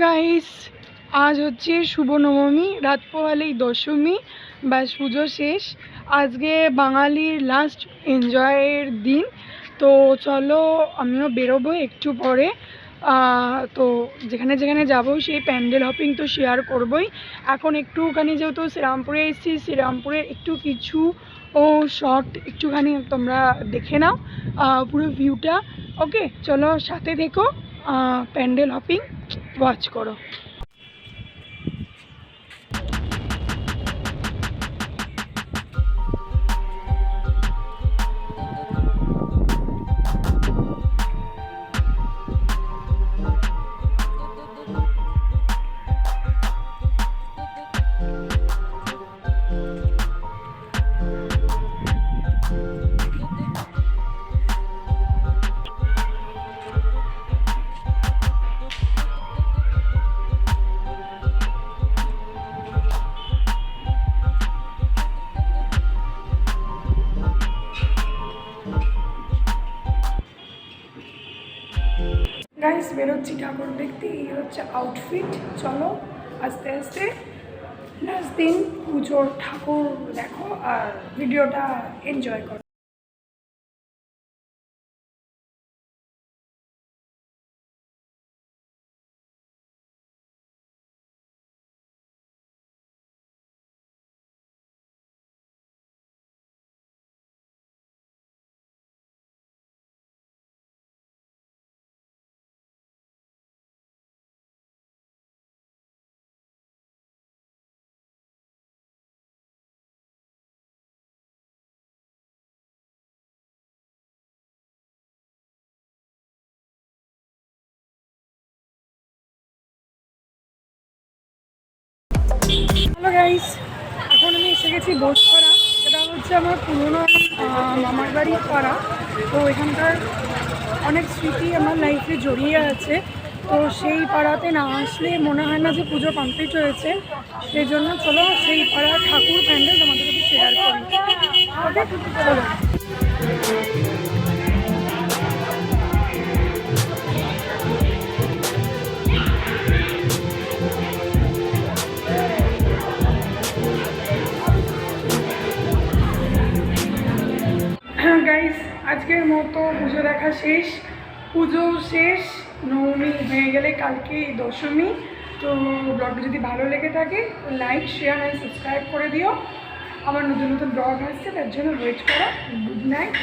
Guys, আজ হচ্ছে শুভ নবমী, রাত পোহালেই দশমী, ব্যাস পুজো শেষ। আজকে বাঙালির লাস্ট এনজয়ের দিন। তো চলো আমিও বেরোবো একটু পরে। তো যেখানে যেখানে যাবো সেই প্যান্ডেল হপিং তো শেয়ার করবই। এখন একটুখানি যেহেতু শ্রীরামপুরে এসেছি, শ্রীরামপুরে একটু কিছু শর্ট একটুখানি তোমরা দেখে নাও পুরো ভিউটা। ওকে, চলো সাথে থেকো, প্যান্ডেল হপিং ওয়াচ করো। গাইস, বেরোচ্ছি ঠাকুর দেখতে। এই হচ্ছে আউটফিট। চলো আস্তে আস্তে লাস্ট দিন পুজোর ঠাকুর দেখো আর ভিডিওটা এনজয় করো। হ্যালো গাইস, এখন আমি এসে গেছি বোসপাড়া। এটা হচ্ছে আমার পুরোনো মামার বাড়ির পাড়া। তো এখানকার অনেক স্মৃতি আমার লাইফে জড়িয়ে আছে। তো সেই পাড়াতে না আসলে মনে হয় না যে পুজো কমপ্লিট হয়েছে। সেই জন্য চলো সেই পাড়ার ঠাকুর প্যান্ডেল তোমাদের সাথে শেয়ার করি। ওকে, চলো। গাইস, আজকের মতো পুজো দেখা শেষ। পুজো শেষ, নবমী হয়ে গেলে কালকে দশমী। তো ব্লগটা যদি ভালো লেগে থাকে লাইক, শেয়ার অ্যান্ড সাবস্ক্রাইব করে দিও। আমার নতুন নতুন ব্লগ আসছে, তার জন্য ওয়েট করো। Good night.